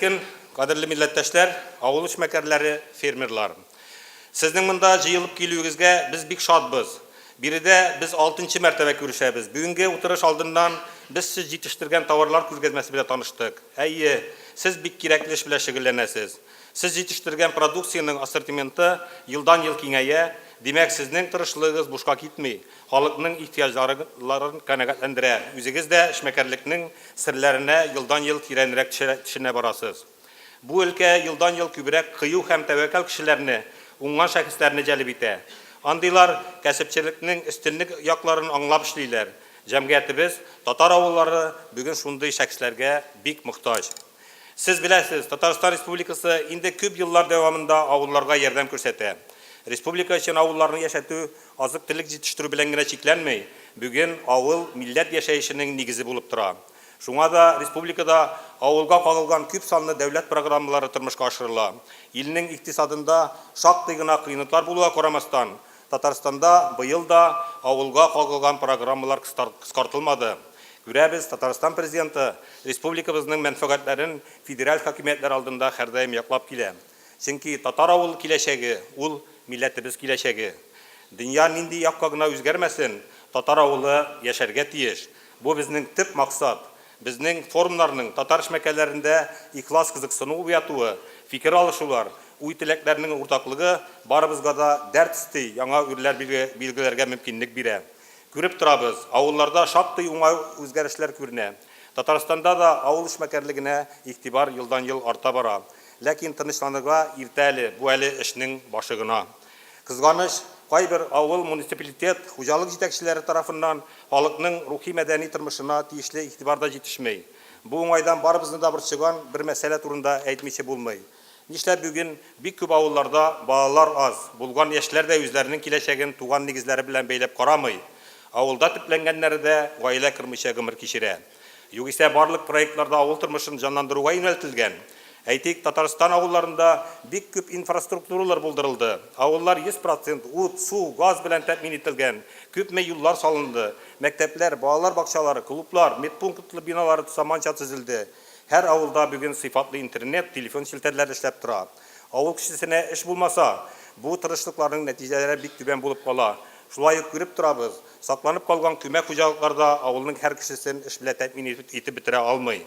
erkin, qadırlı milletteşler, avul işmekerleri, fermerlar. Sizning mында jıyılıp kelüğünüzge biz bik şadbız. Biri de biz 6. mertebe görüşebiz. Bugünkü oturuş aldından biz siz yetiştirgen tavarlar ko'rgazmasi bilan tanıştık. Siz bik kerakli ish bilan shug'ullanasiz. Siz yetiştirgen produksiyaning assortimenti yıldan yıl kengaya. Demek sizning tirishlig'ingiz boshqa ketmay, xalqning ehtiyojlarini qanoatlandira. O'zingiz de ishmekarlikning sirlarini yıldan yıl terenrek tushuna borasiz. Bu ülke yıldan yıl ko'proq qiyu ham tavakkal kishilarni, ungan shaxslarni jalb etadi. Andaylar kasıpçılıkның üstünlük yaklarini anlap işleyler. Cemiyetimiz Tatar avulları bugün şunday şəxslərə bik muhtaç. Siz biləsiniz, Tataristan Respublikası indi köp yıllar devamında avullarga yardım görsəti. Respublika için avullarını yaşatı azık tilik yetiştirü bilen gene çeklenmey. Bugün avul millet yaşayışının negizi bulup tura. Şuna da Respublikada avulga kagılgan köp sanlı devlet programları tırmışqa aşırıla. İlinin iktisadında şaqtygına kıyınıtlar buluğa koramastan, Tataristan'da bu yılda avulga kagılgan programlar kıskartılmadı. Görəbiz, Tataristan Prezidenti Respublikamızın menfaatlerin federal hakimiyetler aldığında her daim yaklap kile. Çünkü Tatar avul kileşegi, ul milletimiz kileşegi. Dünya nindi yapkagına üzgermesin, Tatar avulu yaşarga tiyiş. Bu bizning tip maksat. Bizning forumlarının Tatar işmekelerinde ihlas kızıksını uyatuğı, fikir alışular, uy tileklerinin ortaklığı barımızga da dert isteği, yana ürler bilgilerge mümkünlük bire. Görüp turabız, avullarda şaptı uңай özgərişler көріне. Tataristan'da da avul işmekerliğine iktibar yıldan yıl arta bara. Lakin tınışlanıga irtəli bu əli işinin başıgına. Kızganış, qay bir avul munisipalitet, hujalık jetekçileri tarafından halkının ruhi medeni tırmışına tiyişli iktibarda yetişmey. Bu uңайdan barımızın da bir çıgan bir mesele turunda aytmışı bulmay. Nişler bugün bir köp avullarda bağlar az, bulgan yaşlar da özlerinin kileşegin tuğan negizleri bilen beylep qaramay. Avulda tiplengenleri de gaile kırmışa gımır kişire. Yok ise barlık proyektlarda avul tırmışın canlandırığa yöneltilgen. Aytik Tataristan avullarında bir köp infrastrukturalar bulduruldu. Avullar 100% ut, su, gaz bilen temin etilgen. Köp yollar salındı. Mektepler, bağlar bakçaları, klublar, medpunktlı binaları samança çizildi. Her avulda bugün sıfatlı internet, telefon şilterler işlep tura. Avul kişisine iş bulmasa, bu tırışlıkların neticeleri bik tüben bulup kala. Şulay görüp turabız. Saklanıp kalgan kömek hujalıklarda avulun her kişisinin iş bile temin etip bitire almay.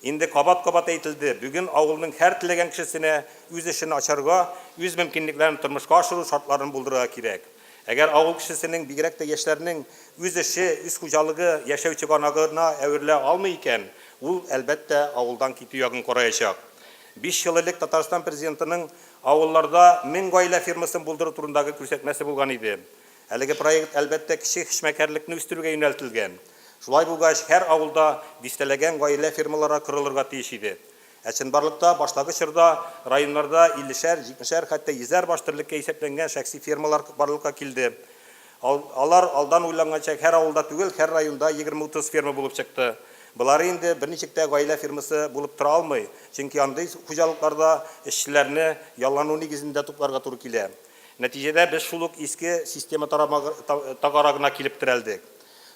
Indi kabat aytildi. Bugün avulun her tilegen kişisine öz işini açarga, öz mümkünliklerini tırmışqa aşırı şartlarını buldurga kerek. Eğer avul kişisinin bigirek de yaşlarının öz işi, öz hujalığı yaşayıcı kanagına evirle almayken, ul elbette avuldan kitiyagın korayacak. 5 yıllık Tataristan Prezidentinin avullarda 1000 gaile firmasını bulduru turundaki kürsətmesi bulgan idi. Әлеге проект әлбәттә кече эшмәкәрлекне үстерүгә юнәлтелгән. Шулай булгач, һәр авылда дистәләгән гаилә фирмалары корылырга тиеш иде. Чынбарлыкта баштагы чорда районнарда 50-шәр, 70-шәр, хәтта 100-әр баш терлеккә исәпләнгән шәхси фирмалар барлыкка килде. Алар алдан уйлаганча һәр авылда түгел, һәр районда 20-30 фирма булып чыкты. Булар инде берничектә гаилә фирмасы булып тора алмый, чөнки андый хуҗалыкларда эшчеләрне яллану нигезендә тупларга туры килә. Нәтижеде biz шулук иске система тағарагына килеп терәлдек.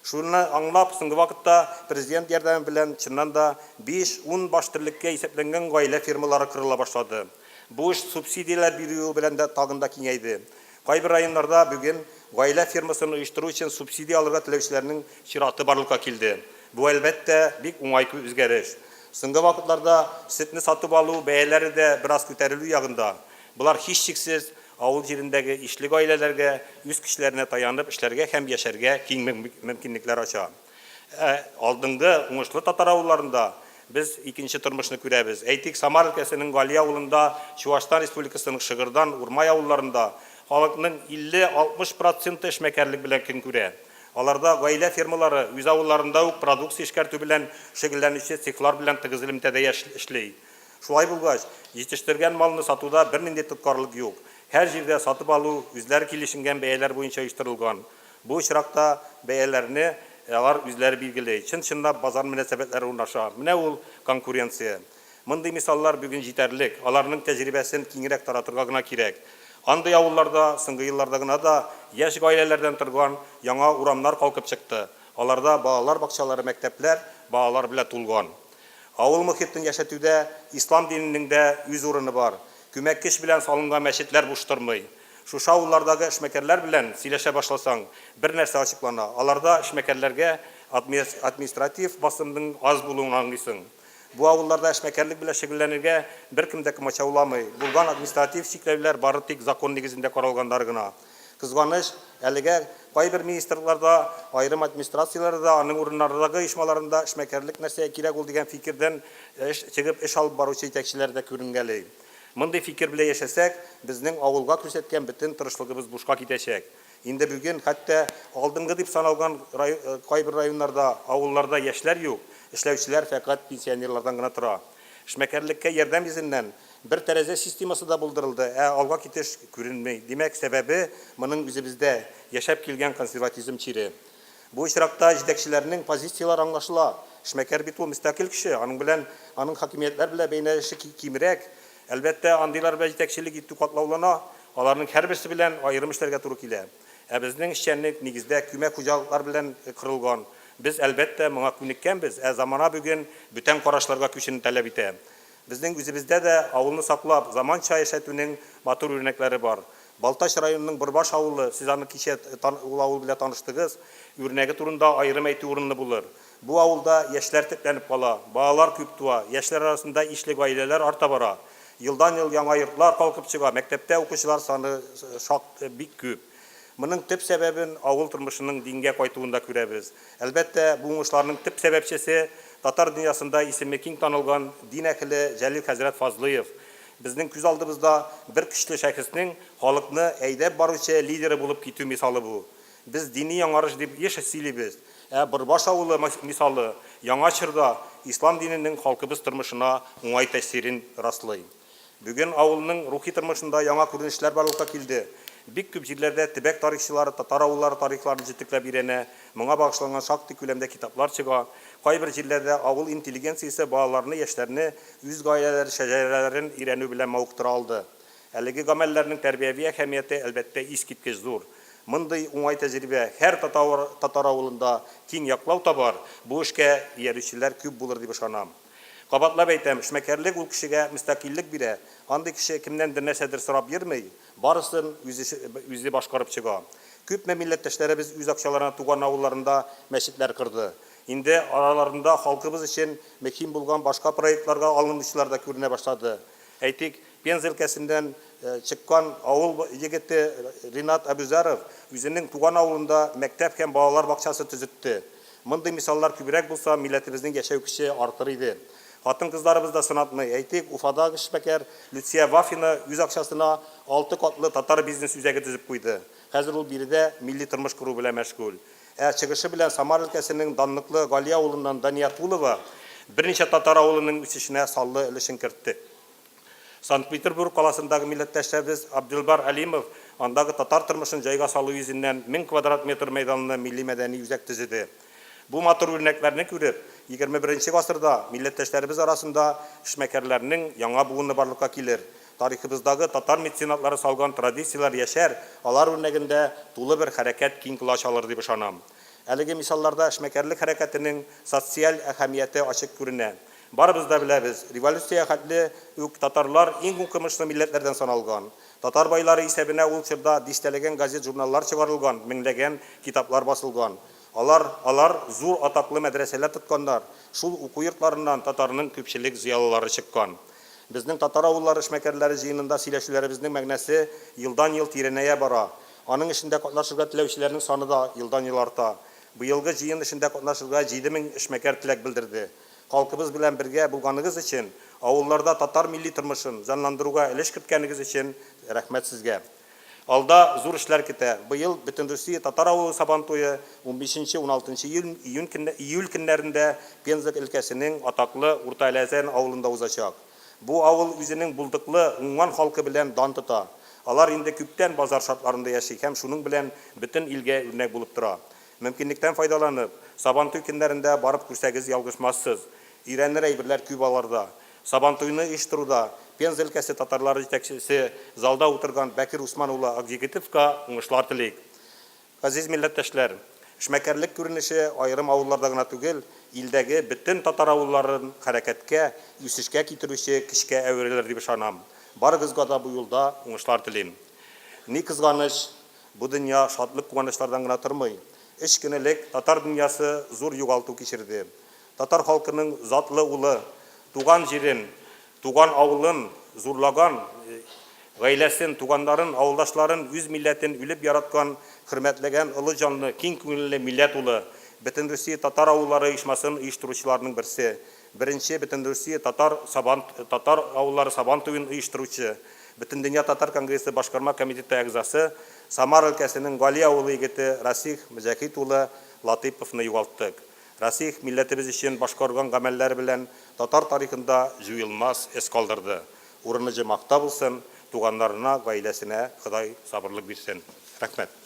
Шуны аңлап, соңгы вакытта президент ярдәме белән чыннан да 5-10 баш терлеккә исәпләнгән гаилә фирмалары кырыла башлады. Бу эш субсидиялар бирү белән дә тагында киңәйде. Кайбер районнарда бүген гаилә фирмасын оештыру өчен субсидия алырга теләүчеләрнең чираты барлыкка килде. Бу әлбәттә бик уңай үзгәреш. Соңгы вакытларда сөтне сатып алу бәяләре дә бераз күтәрелү ягында. Булар һичшиксез avul yerindəki işli ailələrə, üz kişilərinə dayanıb işlərə həm yaşarga keng mümkünliklər aça. Aldınғы uңuшлы Tatar avullarında biz ikinci tırmışını görəbiz. Aytik Samar өлкәсенең Гали avulunda, Чувашстан Республикасының Шыгырдан, Урмай avullarında халыкның 50-60% эшмәкәрлек белән көн күрә. Аларда гаилә фирмалары үз авулларында ук продукция эшкәртү белән шөгыльләнүче цехлар белән тыгыз элемтәдә эшли. Шулай булгач, җитештергән малны сатуда бернинди тоткарлык юк. Her жерде сатып алу, үзләр килешенгән бәяләр буенча оештырылган. Бу очракта бәяләрне алар үзләре билгеләй. Чын-чынлап базар мөнәсәбәтләре урнаша. Менә ул конкуренция. Мондый мисаллар бүген җитәрлек. Аларның тәҗрибәсен киңрәк таратырга гына кирәк. Андый авылларда, соңгы елларда гына да яшь гаиләләрдән торган яңа урамнар калкып чыкты. Аларда балалар бакчалары, мәктәпләр балалар белән тулган. Авыл мөхитен яшәтүдә ислам диненең дә үз урыны бар. Күмәккеч белән салынган мәчетләр буш тормый. Шушы авыллардагы эшмәкәрләр белән сөйләшә башласаң, бер нәрсә ачыклана. Аларда эшмәкәрләргә административ басымның аз булуын аңлыйсың. Бу авылларда эшмәкәрлек белән шөгыльләнергә беркем дә комачауламый. Булган административ чикләүләр бары тик закон нигезендә каралганнар гына. Кызганыч, әлегә кайбер министрлыкларда, айрым администрацияләрдә, аның урыннарындагы оешмаларында эшмәкәрлек нәрсәгә кирәк ул дигән фикердән чыгып эш алып баручы җитәкчеләр дә күренгәли. Мондый фикер белән яшәсәк, безнең авылга күрсәткән бөтен тырышлыгыбыз бушка китәчәк. Инде бүген хәтта алдынгы дип саналган кайбер районнарда, авылларда яшьләр юк, эшләүчеләр фәкать пенсионерлардан гына тора. Эшмәкәрлеккә ярдәм йөзеннән бер тәрәзә системасы да булдырылды, алга китеш күренмәй. Димәк, сәбәбе моның үзебездә яшәп килгән консерватизм чире. Бу очракта җитәкчеләрнең позицияләре аңлашыла. Эшмәкәр бит ул мөстәкыйль кеше, аның белән, аның хакимиятләр белән бәйнәлеше кимрәк. Әлбәттә, андыйлар белән җитәкчелек итү катлаулана, аларның һәрберсе белән аерым эшләргә туры килә. Безнең эшчәнлек нигездә күмәк хуҗалыклар белән кырылган. Без әлбәттә моңа күнеккәнбез, замана бүген бүтән карашларга күчене таләп итә. Безнең үзебездә дә авылны саклап, заманча яшәтүнең матур үрнәкләре бар. Балтач районының Бырбаш авылы, сез аны кичә ул авыл белән таныштыгыз, үрнәге турында аерым әйтү урынлы булыр. Бу авылда яшьләр төпләнеп кала, балалар күп туа, яшьләр арасында ишле гаиләләр арта бара. Елдан-ел яңа йортлар калкып чыга, мәктәптә укучылар саны бик күп. Моның төп сәбәбен авыл тормышының дингә кайтуында күрәбез. Әлбәттә, бу уңышларның төп сәбәпчесе татар дөньясында исеме киң танылган дин әһеле Җәлил хәзрәт Фазлыев. Безнең күз алдыбызда бер көчле шәхеснең халыкны әйдәп баручы лидеры булып китү мисалы бу. Без дини яңарыш дип еш сөйлибез. Бырбаш авылы мисалы яңа чорда ислам диненең халкыбыз тормышына уңай тәэсирен раслый. Бүген авылның рухи тормышында яңа күренешләр барлыкка килде. Бик күп җирләрдә төбәк тарихчылары, татар авыллары тарихларын җитекләп өйрәнә, моңа багышланган шактый күләмдә китаплар чыга. Кайбер җирләрдә авыл интеллигенциясе балаларны, яшьләрне үз гаиләләре шәҗәрәләрен өйрәнү белән мавыктыра алды. Әлеге гамәлләрнең тәрбияви әһәмияте әлбәттә искиткеч зур. Мондый уңай тәҗрибә һәр татар авылында киң яклау табар. Бу эшкә иярүчеләр күп булыр дип ышанам. Кабатлап әйтәм, эшмәкәрлек ул кешегә мөстәкыйльлек бирә. Андый кеше кемнәндер нәрсәдер сорап йөрмәй, барысын үзе башкарып чыга. Күпме милләттәшләребез үз акчаларына туган авылларында мәчетләр кырды. Инде араларында халкыбыз өчен мөһим булган башка проектларга алынучылар да күренә башлады. Әйтик, Пенза өлкәсеннән чыккан авыл егете Ринат Абузаров үзенең туган авылында мәктәп һәм балалар бакчасы төзетте. Мондый мисаллар күбрәк булса, милләтебезнең яшәү көче артыр иде. Хатын-кызларыбыз да сынатмый. Әйтик, Уфадагы эшмәкәр Люция Вафина үз акчасына 6 катлы татар бизнес үзәге төзеп куйды. Хәзер ул биредә милли тормыш куру белән мәшгуль. Чыгышы белән Самар өлкәсенең данлыклы Галия авылыннан Дания Тулова берничә татар авылының үсешенә саллы өлешен кертте. Санкт-Петербург каласындагы милләттәшебез Абдулбар Алимов андагы татар тормышын җайга салу йөзеннән 1000 квадрат метр мәйданны милли мәдәни үзәк төзеде. Бу матур үрнәкләрне күреп, 21 гасырда милләттәшләребез арасында эшмәкәрләрнең яңа буыны барлыкка килер. Тарихыбыздагы татар меценатлары салган традициялар яшәр, алар үрнәгендә тулы бер хәрәкәт киң колач алыр дип ышанам. Әлеге мисалларда эшмәкәрлек хәрәкәтенең социаль әһәмияте ачык күренә. Барыбыз да беләбез, революция хәтле үк татарлар иң укымышлы милләтләрдән саналган. Татар байлары исәбенә ул чорда дистәләгән газет-журналлар чыгарылган, меңләгән китаплар басылган. Алар зур атаклы мәдрәсәләр тотканнар. Шул уку йортларыннан татарның күпчелек зыялылары чыккан. Безнең татар авыллары эшмәкәрләре җыенында сөйләшүләребезнең мәгънәсе елдан-ел тирәнәя бара. Аның эшендә катнашырга теләүчеләрнең саны да елдан-ел арта. Быелгы җыен эшендә катнашырга 7000 эшмәкәр теләк белдерде. Халкыбыз белән бергә булганыгыз өчен, авылларда татар милли тормышын җанландыруга өлеш керткәнегез өчен рәхмәт сезгә. Алда зур эшләр көтә. Быел Бөтенрусия татар авылы Сабантуе 15-16 июль көннәрендә Пенза өлкәсенең атаклы Урта Әләзән авылында узачак. Бу авыл үзенең булдыклы, уңган халкы белән дан тота. Алар инде күптән базар шартларында яши һәм шуның белән бөтен илгә үрнәк булып тора. Мөмкинлектән файдаланып, Сабантуй көннәрендә барып күрсәгез ялгышмассыз. Өйрәнер әйберләр күп аларда. Сабантуйны оештыруда Пенза өлкәсе татарлары җитәкчесе залда утырган Бәкир Усман улы Акҗигитовка уңышлар телик. Газиз милләттәшләр, эшмәкәрлек күренеше аерым авылларда гына түгел, илдәге бөтен татар авылларын хәрәкәткә, үсешкә китерүче кечкә әвереләр дип ышанам. Барыгызга да бу юлда уңышлар телим. Ни кызганыч, бу дөнья шатлык куанычлардан гына тормый. Өч көнлек татар дөньясы зур югалту кичерде. Татар халкының затлы улы, туган җирен, туган авылын зурлаган, гаиләсен, туганнарын, авылдашларын, үз милләтен үлеп яраткан, хөрмәтләгән олы җанлы, киң күңелле милләт улы, Бөтен Русия татар авыллары оешмасын оештыручыларның берсе. Беренче Бөтен Русия татар авыллары сабан туен оештыручы, Бөтен дөнья татар конгрессы башкарма комитеты әгъзасы Самар өлкәсенең Гали авылы егете Расих Мөҗәһит улы Латыповны югалттык. Расих милләтебез өчен башкарган гамәлләре белән татар тарихында җуелмас эз калдырды. Урыны җимакта булсын, туганнарына, гаиләсенә Ходай сабырлык бирсен. Рәхмәт.